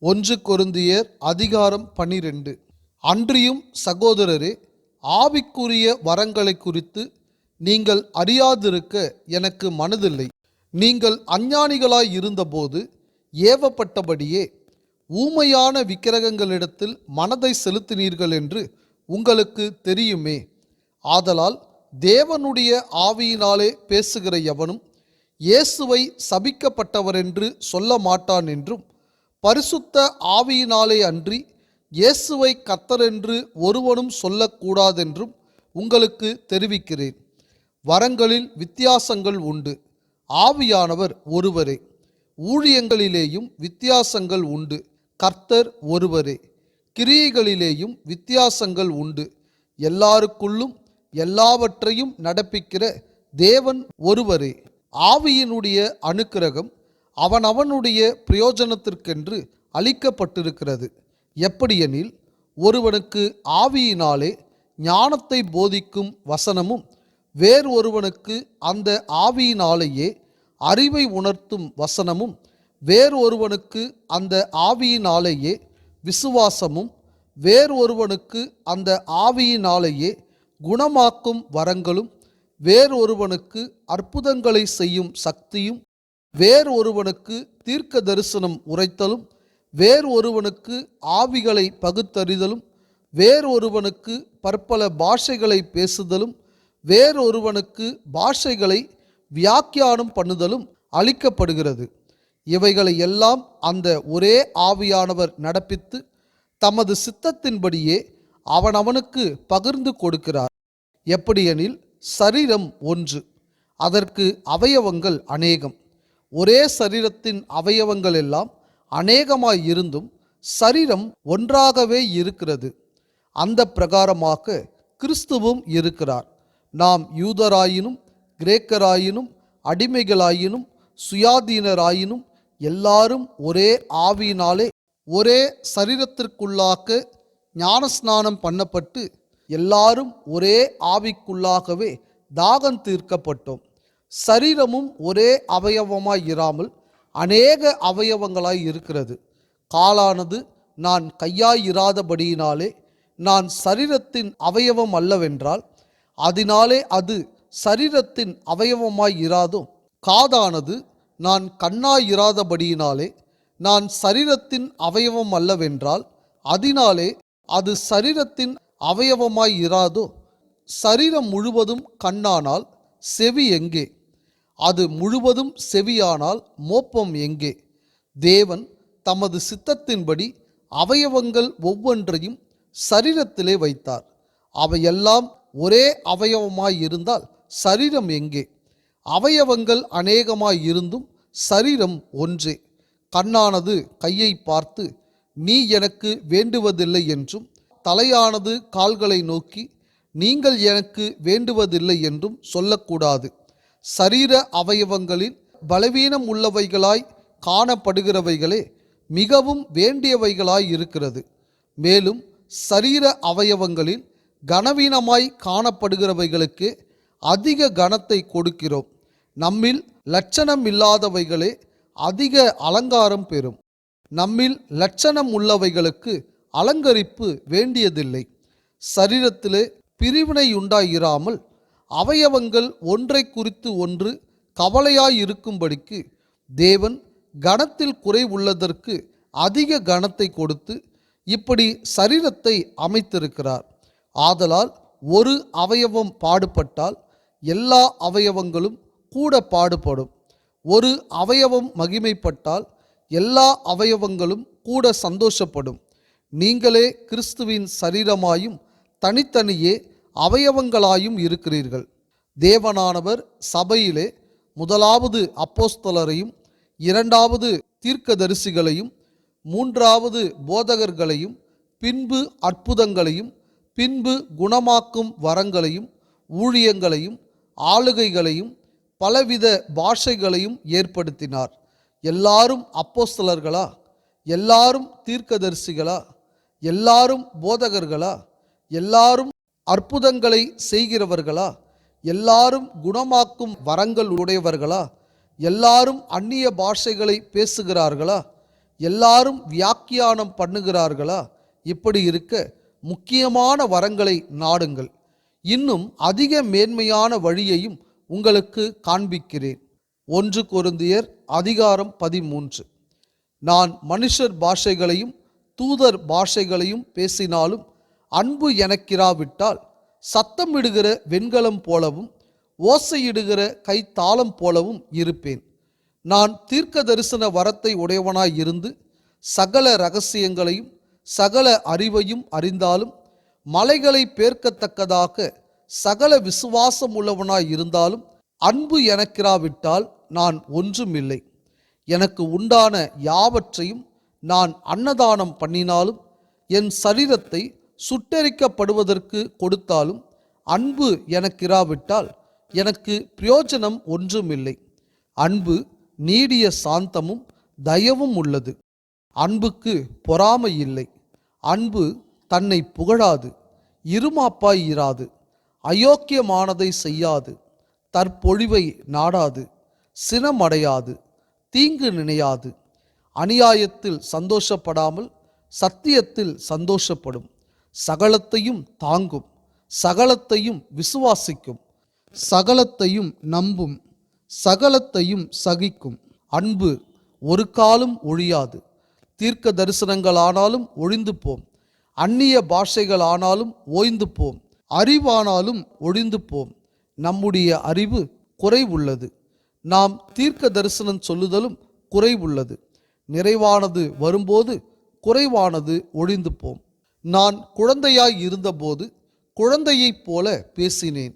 ஒன்று கொரிந்தியர் அதிகாரம் 12. அன்றியும் சகோதரரே, ஆவிக்குரிய வரங்களை குறித்து நீங்கள் அறியாதிருக்க எனக்கு மனதில்லை. நீங்கள் அஞ்ஞானிகளாய் இருந்தபோது ஏவப்பட்டபடியே ஊமையான விக்கிரகங்களிடத்தில் மனதை செலுத்தினீர்கள் என்று உங்களுக்கு தெரியுமே. ஆதலால் தேவனுடைய ஆவியினாலே பேசுகிற எவனும் இயேசுவை சபிக்கப்பட்டவரென்று சொல்ல மாட்டான் என்றும், பரிசுத்த ஆவியினாலே அன்றி இயேசுவை கர்த்தரென்று ஒருவனும் சொல்லக்கூடாதென்றும் உங்களுக்கு தெரிவிக்கிறேன். வரங்களில் வித்தியாசங்கள் உண்டு, ஆவியானவர் ஒருவரே. ஊழியங்களிலேயும் வித்தியாசங்கள் உண்டு, கர்த்தர் ஒருவரே. கிரியைகளிலேயும் வித்தியாசங்கள் உண்டு, எல்லாருக்குள்ளும் எல்லாவற்றையும் நடப்பிக்கிற தேவன் ஒருவரே. ஆவியினுடைய அனுக்கிரகம் அவனவனுடைய பிரயோஜனத்திற்கென்று அளிக்கப்பட்டிருக்கிறது. எப்படியெனில், ஒருவனுக்கு ஆவியினாலே ஞானத்தை போதிக்கும் வசனமும், வேறு ஒருவனுக்கு அந்த ஆவியினாலேயே அறிவை உணர்த்தும் வசனமும், வேறு ஒருவனுக்கு அந்த ஆவியினாலேயே விசுவாசமும், வேறு ஒருவனுக்கு அந்த ஆவியினாலேயே குணமாக்கும் வரங்களும், வேறு ஒருவனுக்கு அற்புதங்களை செய்யும் சக்தியும், வேறு ஒருவனுக்கு தீர்க்க தரிசனம் உரைத்தலும், வேறு ஒருவனுக்கு ஆவிகளை பகுத்தறிதலும், வேறு ஒருவனுக்கு பற்பல பாஷைகளை பேசுதலும், வேறு ஒருவனுக்கு பாஷைகளை வியாக்கியானம் பண்ணுதலும் அளிக்கப்படுகிறது. இவைகளை எல்லாம் அந்த ஒரே ஆவியானவர் நடப்பித்து தமது சித்தத்தின்படியே அவனவனுக்கு பகிர்ந்து கொடுக்கிறார். எப்படியெனில், சரீரம் ஒன்று, அதற்கு அவயவங்கள் அநேகம். ஒரே சரீரத்தின் அவயவங்கள் எல்லாம் அநேகமாய் இருந்தும் சரீரம் ஒன்றாகவே இருக்கிறது. அந்த பிரகாரமாக கிறிஸ்துவும் இருக்கிறார். நாம் யூதராயினும் கிரேக்கராயினும் அடிமைகளாயினும் சுயாதீனராயினும் எல்லாரும் ஒரே ஆவியினாலே ஒரே சரீரத்திற்குள்ளாக ஞானஸ்நானம் பண்ணப்பட்டு எல்லாரும் ஒரே ஆவிக்குள்ளாகவே தாகம் தீர்க்கப்பட்டோம். சரீரமும் ஒரே அவயவமாய் இராமல் அநேக அவயவங்களாய் இருக்கிறது. காலானது நான் கையாயிராதபடியினாலே நான் சரீரத்தின் அவயவம் அல்லவென்றால், அதனாலே அது சரீரத்தின் அவயவமாய் இராதோ? காதானது நான் கண்ணாயிராதபடியினாலே நான் சரீரத்தின் அவயவம் அல்லவென்றால், அதனாலே அது சரீரத்தின் அவயவமாய் இராதோ? சரீரம் முழுவதும் கண்ணானால் செவி எங்கே? அது முழுவதும் செவியானால் மோப்பம் எங்கே? தேவன் தமது சித்தத்தின்படி அவயவங்கள் ஒவ்வொன்றையும் சரீரத்திலே வைத்தார். அவையெல்லாம் ஒரே அவயவமாய் இருந்தால் சரீரம் எங்கே? அவயவங்கள் அநேகமாய் இருந்தும் சரீரம் ஒன்றே. கண்ணானது கையை பார்த்து, நீ எனக்கு வேண்டுவதில்லை என்றும், தலையானது கால்களை நோக்கி, நீங்கள் எனக்கு வேண்டுவதில்லை என்றும் சொல்லக்கூடாது. சரீர அவயவங்களில் பலவீனம் உள்ளவைகளாய் காணப்படுகிறவைகளே மிகவும் வேண்டியவைகளாய் இருக்கிறது. மேலும் சரீர அவயவங்களில் கனவீனமாய் காணப்படுகிறவைகளுக்கு அதிக கனத்தை கொடுக்கிறோம். நம்மில் லட்சணம் இல்லாதவைகளே அதிக அலங்காரம் பெறும். நம்மில் லட்சணம் உள்ளவைகளுக்கு அலங்கரிப்பு வேண்டியதில்லை. சரீரத்திலே பிரிவினையுண்டாயிராமல் அவயவங்கள் ஒன்றை குறித்து ஒன்று கவலையாயிருக்கும்படிக்கு தேவன் கனத்தில் குறைவுள்ளதற்கு அதிக கனத்தை கொடுத்து இப்படி சரீரத்தை அமைத்திருக்கிறார். ஆதலால் ஒரு அவயவம் பாடுபட்டால் எல்லா அவயவங்களும் கூட பாடுபடும். ஒரு அவயவம் மகிமைப்பட்டால் எல்லா அவயவங்களும் கூட சந்தோஷப்படும். நீங்களே கிறிஸ்துவின் சரீரமாயும் தனித்தனியே அவயவங்களாயும் இருக்கிறீர்கள். தேவனானவர் சபையிலே முதலாவது அப்போஸ்தலரையும், இரண்டாவது தீர்க்கதரிசிகளையும், மூன்றாவது போதகர்களையும், பின்பு அற்புதங்களையும், பின்பு குணமாக்கும் வரங்களையும், ஊழியங்களையும், ஆளுகைகளையும், பலவித பாஷைகளையும் ஏற்படுத்தினார். எல்லாரும் அப்போஸ்தலர்களா? எல்லாரும் தீர்க்கதரிசிகளா? எல்லாரும் போதகர்களா? எல்லாரும் அற்புதங்களை செய்கிறவர்களா? எல்லாரும் குணமாக்கும் வரங்கள் உடையவர்களா? எல்லாரும் அந்நிய பாஷைகளை பேசுகிறார்களா? எல்லாரும் வியாக்கியானம் பண்ணுகிறார்களா? இப்படி இருக்க முக்கியமான வரங்களை நாடுங்கள். இன்னும் அதிக மேன்மையான வழியையும் உங்களுக்கு காண்பிக்கிறேன். 1 கொரிந்தியர் அதிகாரம் 13. நான் மனுஷர் பாஷைகளையும் தூதர் பாஷைகளையும் பேசினாலும் அன்பு எனக்கிராவிட்டால் சத்தமிடுகிற வெண்கலம் போலவும் ஓசையிடுகிற கைத்தாளம் போலவும் இருப்பேன். நான் தீர்க்க தரிசன வரத்தை உடையவனாய் இருந்து சகல இரகசியங்களையும் சகல அறிவையும் அறிந்தாலும் மலைகளை பேர்க்கத்தக்கதாக சகல விசுவாசம் உள்ளவனாய் இருந்தாலும் அன்பு எனக்கிராவிட்டால் நான் ஒன்றுமில்லை. எனக்கு உண்டான யாவற்றையும் நான் அன்னதானம் பண்ணினாலும் என் சரீரத்தை சுட்டெரிக்கப்படுவதற்கு கொடுத்தாலும் அன்பு எனக்கிராவிட்டால் எனக்கு பிரயோஜனம் ஒன்றுமில்லை. அன்பு நீடிய சாந்தமும் தயவும் உள்ளது. அன்புக்கு பொறாமை இல்லை. அன்பு தன்னை புகழாது, இருமாப்பாய் இராது, அயோக்கியமானதை செய்யாது, தற்பொழிவை நாடாது, சினமடையாது, தீங்கு நினையாது, அநியாயத்தில் சந்தோஷப்படாமல் சத்தியத்தில் சந்தோஷப்படும், சகலத்தையும் தாங்கும், சகலத்தையும் விசுவாசிக்கும், சகலத்தையும் நம்பும், சகலத்தையும் சகிக்கும். அன்பு ஒரு காலும் ஒழியாது. தீர்க்க தரிசனங்களானாலும் ஒழிந்து போம், அந்நிய பாஷைகளானாலும் ஓய்ந்து போம், அறிவானாலும் ஒழிந்து போம். நம்முடைய அறிவு குறைவுள்ளது. நாம் தீர்க்க தரிசனம் சொல்லுதலும் குறைவுள்ளது. நிறைவானது வரும்போது குறைவானது ஒழிந்து போம். நான் குழந்தையாய் இருந்தபோது குழந்தையைப் போல பேசினேன்,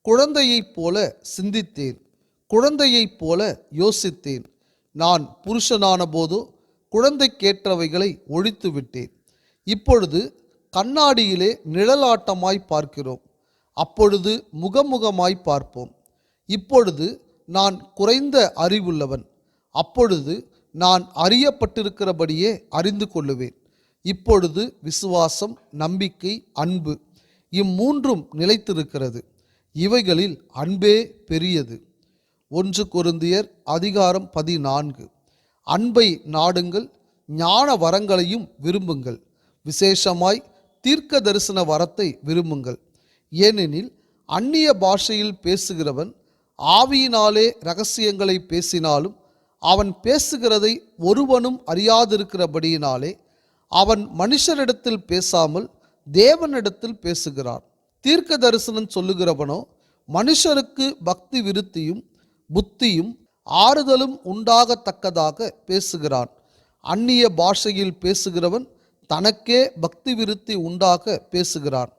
குழந்தையைப் போல சிந்தித்தேன், குழந்தையைப் போல யோசித்தேன். நான் புருஷனான போதோ குழந்தைக்கேற்றவைகளை ஒழித்து விட்டேன். இப்பொழுது கண்ணாடியிலே நிழலாட்டமாய் பார்க்கிறோம், அப்பொழுது முகமுகமாய் பார்ப்போம். இப்பொழுது நான் குறைந்த அறிவுள்ளவன், அப்பொழுது நான் அறியப்பட்டிருக்கிறபடியே அறிந்து கொள்ளுவேன். இப்பொழுது விசுவாசம், நம்பிக்கை, அன்பு இம்மூன்றும் நிலைத்திருக்கிறது. இவைகளில் அன்பே பெரியது. 1 கொரிந்தியர் அதிகாரம் 14. அன்பை நாடுங்கள், ஞான வரங்களையும் விரும்புங்கள், விசேஷமாய் தீர்க்க தரிசன வரத்தை விரும்புங்கள். ஏனெனில் அந்நிய பாஷையில் பேசுகிறவன் ஆவியினாலே இரகசியங்களை பேசினாலும் அவன் பேசுகிறதை ஒருவனும் அறியாதிருக்கிறபடியினாலே அவன் மனுஷரிடத்தில் பேசாமல் தேவனிடத்தில் பேசுகிறான். தீர்க்க தரிசனம் சொல்லுகிறவனோ மனுஷருக்கு பக்தி விருத்தியும் புத்தியும் ஆறுதலும் உண்டாகத்தக்கதாக பேசுகிறான். அந்நிய பாஷையில் பேசுகிறவன் தனக்கே பக்தி விருத்தி உண்டாக பேசுகிறான்.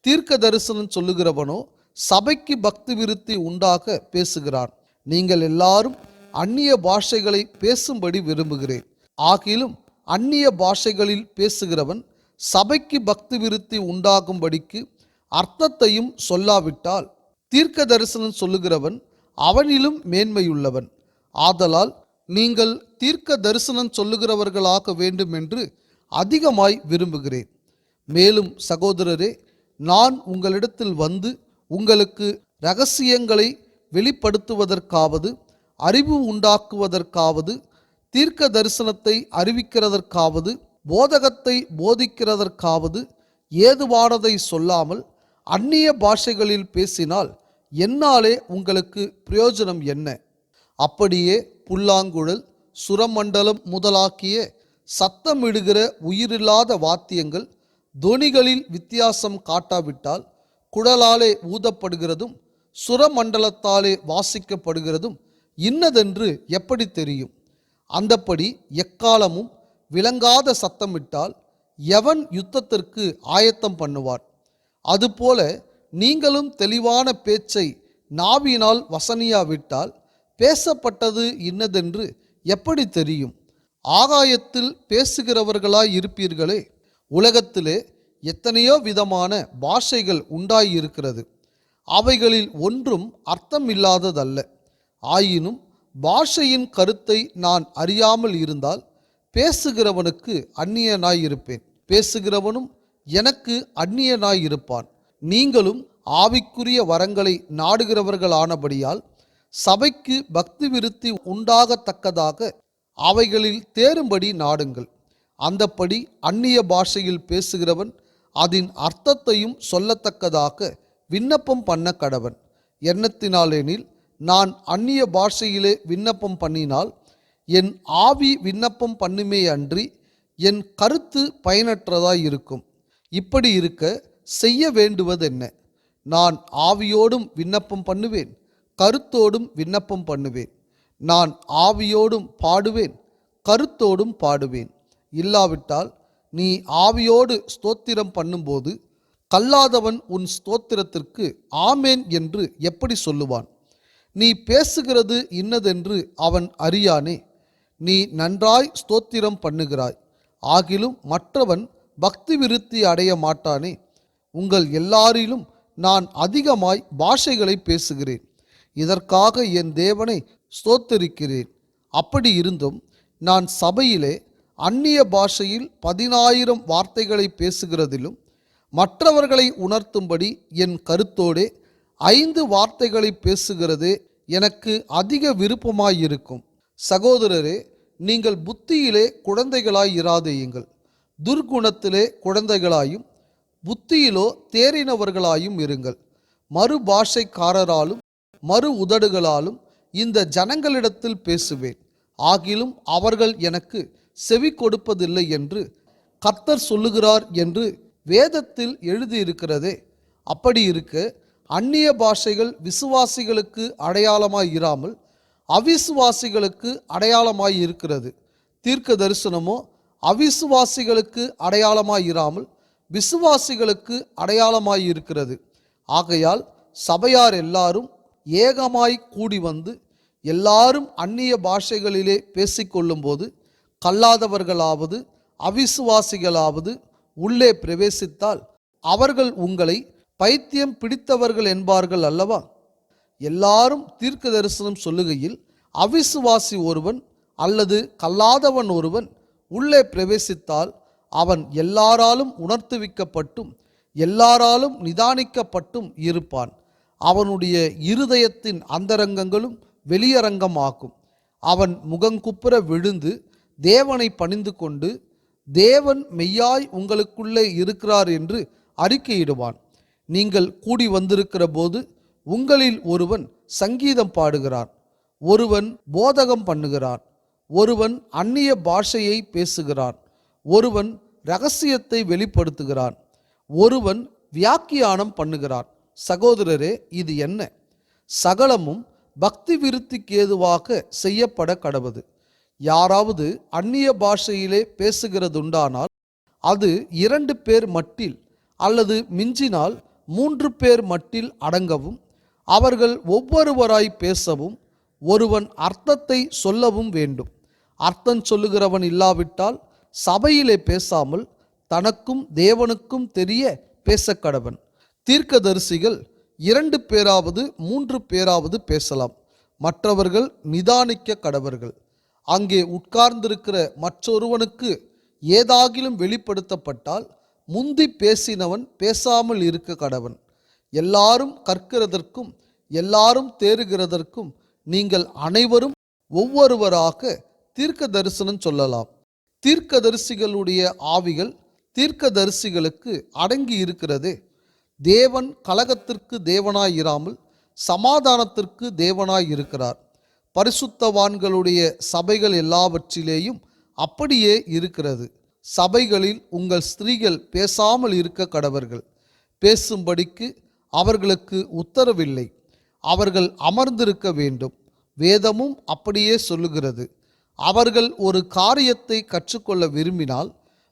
தீர்க்க தரிசனம் சொல்லுகிறவனோ சபைக்கு பக்தி விருத்தி உண்டாக பேசுகிறான். நீங்கள் எல்லாரும் அந்நிய பாஷைகளை பேசும்படி விரும்புகிறேன். ஆகிலும் அந்நிய பாஷைகளில் பேசுகிறவன் சபைக்கு பக்தி விருத்தி உண்டாகும்படிக்கு அர்த்தத்தையும் சொல்லாவிட்டால் தீர்க்க தரிசனம் சொல்லுகிறவன் அவனிலும் மேன்மையுள்ளவன். ஆதலால் நீங்கள் தீர்க்க தரிசனம் சொல்லுகிறவர்களாக வேண்டும் என்று அதிகமாய் விரும்புகிறேன். மேலும் சகோதரரே, நான் உங்களிடத்தில் வந்து உங்களுக்கு இரகசியங்களை வெளிப்படுத்துவதற்காவது அறிவு உண்டாக்குவதற்காவது தீர்க்க தரிசனத்தை அறிவிக்கிறதற்காவது போதகத்தை போதிக்கிறதற்காவது ஏதுவானதை சொல்லாமல் அந்நிய பாஷைகளில் பேசினால் என்னாலே உங்களுக்கு பிரயோஜனம் என்ன? அப்படியே புல்லாங்குழல், சுரமண்டலம் முதலாக்கிய சத்தமிடுகிற உயிரில்லாத வாத்தியங்கள் தொனிகளில் வித்தியாசம் காட்டாவிட்டால் குழலாலே ஊதப்படுகிறதும் சுரமண்டலத்தாலே வாசிக்கப்படுகிறதும் இன்னதென்று எப்படி தெரியும்? அந்தப்படி எக்காலமும் விளங்காத சத்தமிட்டால் எவன் யுத்தத்திற்கு ஆயத்தம் பண்ணுவார்? அதுபோல நீங்களும் தெளிவான பேச்சை நாவினால் வசனியாவிட்டால் பேசப்பட்டது இன்னதென்று எப்படி தெரியும்? ஆகாயத்தில் பேசுகிறவர்களாய் இருப்பீர்களே. உலகத்திலே எத்தனையோ விதமான பாஷைகள் உண்டாயிருக்கிறது, அவைகளில் ஒன்றும் அர்த்தமில்லாததல்ல. ஆயினும் பாஷையின் கருத்தை நான் அறியாமல் இருந்தால் பேசுகிறவனுக்கு அந்நியனாயிருப்பேன், பேசுகிறவனும் எனக்கு அந்நியனாயிருப்பான். நீங்களும் ஆவிக்குரிய வரங்களை நாடுகிறவர்களானபடியால் சபைக்கு பக்தி விருத்தி உண்டாகத்தக்கதாக அவைகளில் தேரும்படி நாடுங்கள். அந்தப்படி அந்நிய பாஷையில் பேசுகிறவன் அதன் அர்த்தத்தையும் சொல்லத்தக்கதாக விண்ணப்பம் பண்ண கடவன். எண்ணத்தினாலெனில் நான் அந்நிய பாஷையிலே விண்ணப்பம் பண்ணினால் என் ஆவி விண்ணப்பம் பண்ணுமே அன்றி என் கருத்து பயனற்றதாய் இருக்கும். இப்படி இருக்க செய்ய வேண்டுவதென்ன? நான் ஆவியோடும் விண்ணப்பம் பண்ணுவேன், கருத்தோடும் விண்ணப்பம் பண்ணுவேன். நான் ஆவியோடும் பாடுவேன், கருத்தோடும் பாடுவேன். இல்லாவிட்டால் நீ ஆவியோடு ஸ்தோத்திரம் பண்ணும்போது கல்லாதவன் உன் ஸ்தோத்திரத்திற்கு ஆமேன் என்று எப்படி சொல்லுவான்? நீ பேசுகிறது இன்னதென்று அவன் அறியானே. நீ நன்றாய் ஸ்தோத்திரம் பண்ணுகிறாய், ஆகிலும் மற்றவன் பக்தி விருத்தி அடைய மாட்டானே. உங்கள் எல்லாரிலும் நான் அதிகமாய் பாஷைகளை பேசுகிறேன், இதற்காக என் தேவனை ஸ்தோத்தரிக்கிறேன். அப்படி இருந்தும் நான் சபையிலே அந்நிய பாஷையில் 10,000 வார்த்தைகளை பேசுகிறதிலும் மற்றவர்களை உணர்த்தும்படி என் கருத்தோடே 5 வார்த்தைகளை பேசுகிறதே எனக்கு அதிக விருப்பமாயிருக்கும். சகோதரரே, நீங்கள் புத்தியிலே குழந்தைகளாய் இராதேயுங்கள், துர்குணத்திலே குழந்தைகளாயும் புத்தியிலோ தேறினவர்களாயும் இருங்கள். மறு பாஷைக்காரராலும் மறு உதடுகளாலும் இந்த ஜனங்களிடத்தில் பேசுவேன், ஆகிலும் அவர்கள் எனக்கு செவி கொடுப்பதில்லை என்று கர்த்தர் சொல்லுகிறார் என்று வேதத்தில் எழுதியிருக்கிறதே. அப்படி இருக்க அந்நிய பாஷைகள் விசுவாசிகளுக்கு அடையாளமாய் இராமல் அவிசுவாசிகளுக்கு அடையாளமாய் இருக்கிறது. தீர்க்க தரிசனமோ அவிசுவாசிகளுக்கு அடையாளமாய் இராமல் விசுவாசிகளுக்கு அடையாளமாய் இருக்கிறது. ஆகையால் சபையார் எல்லாரும் ஏகமாய் கூடி வந்து எல்லாரும் அந்நிய பாஷைகளிலே பேசிக்கொள்ளும்போது கல்லாதவர்களாவது அவிசுவாசிகளாவது உள்ளே பிரவேசித்தால் அவர்கள் உங்களை பைத்தியம் பிடித்தவர்கள் என்பார்கள் அல்லவா? எல்லாரும் தீர்க்க தரிசனம் சொல்லுகையில் அவிசுவாசி ஒருவன் அல்லது கல்லாதவன் ஒருவன் உள்ளே பிரவேசித்தால் அவன் எல்லாராலும் உணர்த்துவிக்கப்பட்டும் எல்லாராலும் நிதானிக்கப்பட்டும் இருப்பான். அவனுடைய இருதயத்தின் அந்தரங்கங்களும் வெளியரங்கமாகும். அவன் முகங்குப்புற விழுந்து தேவனை பணிந்து கொண்டு தேவன் மெய்யாய் உங்களுக்குள்ளே இருக்கிறார் என்று அறிக்கையிடுவான். நீங்கள் கூடி வந்திருக்கிற போது உங்களில் ஒருவன் சங்கீதம் பாடுகிறான், ஒருவன் போதகம் பண்ணுகிறான், ஒருவன் அந்நிய பாஷையை பேசுகிறான், ஒருவன் இரகசியத்தை வெளிப்படுத்துகிறான், ஒருவன் வியாக்கியானம் பண்ணுகிறான். சகோதரரே, இது என்ன? சகலமும் பக்தி விருத்திக்கு ஏதுவாக செய்யப்பட கடவது. யாராவது அந்நிய பாஷையிலே பேசுகிறதுண்டானால் அது 2 பேர் மட்டில் அல்லது மிஞ்சினால் 3 பேர் மட்டில் அடங்கவும் அவர்கள் ஒவ்வொருவராய் பேசவும் ஒருவன் அர்த்தத்தை சொல்லவும் வேண்டும். அர்த்தம் சொல்லுகிறவன் இல்லாவிட்டால் சபையிலே பேசாமல் தனக்கும் தேவனுக்கும் தெரிய பேசக்கடவன். தீர்க்கதரிசிகள் 2 பேராவது 3 பேராவது பேசலாம், மற்றவர்கள் நிதானிக்க கடவர்கள். அங்கே உட்கார்ந்திருக்கிற மற்றொருவனுக்கு ஏதாகிலும் வெளிப்படுத்தப்பட்டால் முந்தி பேசினவன் பேசாமல் இருக்க கடவன். எல்லாரும் கற்கிறதற்கும் எல்லாரும் தேறுகிறதற்கும் நீங்கள் அனைவரும் ஒவ்வொருவராக தீர்க்க தரிசனம் சொல்லலாம். தீர்க்கதரிசிகளுடைய ஆவிகள் தீர்க்கதரிசிகளுக்கு அடங்கி இருக்கிறதே. தேவன் கலகத்திற்கு தேவனாயிராமல் சமாதானத்திற்கு தேவனாய் இருக்கிறார். பரிசுத்தவான்களுடைய சபைகள் எல்லாவற்றிலேயும் அப்படியே இருக்கிறது. சபைகளில் உங்கள் ஸ்திரீகள் பேசாமல் இருக்க கடவர்கள். பேசும்படிக்கு அவர்களுக்கு உத்தரவில்லை, அவர்கள் அமர்ந்திருக்க வேண்டும். வேதமும் அப்படியே சொல்லுகிறது. அவர்கள் ஒரு காரியத்தை கற்றுக்கொள்ள விரும்பினால்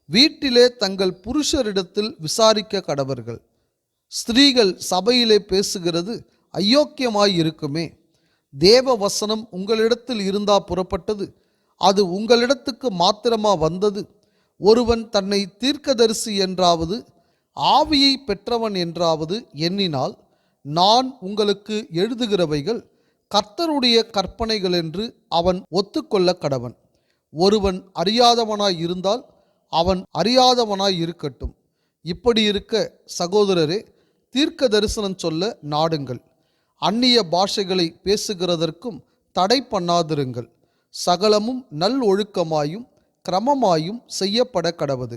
வீட்டிலே தங்கள் புருஷரிடத்தில் விசாரிக்க கடவர்கள். ஸ்திரீகள் சபையிலே பேசுகிறது அயோக்கியமாய் இருக்குமே. தேவ வசனம் உங்களிடத்தில் இருந்தா புறப்பட்டது, அது உங்களிடத்துக்கு மாத்திரமா வந்தது? ஒருவன் தன்னை தீர்க்கதரிசி என்றாவது ஆவியை பெற்றவன் என்றாவது எண்ணினால் நான் உங்களுக்கு எழுதுகிறவைகள் கர்த்தருடைய கற்பனைகள் என்று அவன் ஒத்துக்கொள்ள கடவன். ஒருவன் அறியாதவனாய் இருந்தால் அவன் அறியாதவனாய் இருக்கட்டும். இப்படி இருக்க சகோதரரே, தீர்க்க தரிசனம் சொல்ல நாடுங்கள். அந்நிய பாஷைகளை பேசுகிறதற்கும் தடை பண்ணாதிருங்கள். சகலமும் நல் ஒழுக்கமாயும் கிரமமாயும் செய்யப்பட கடவது.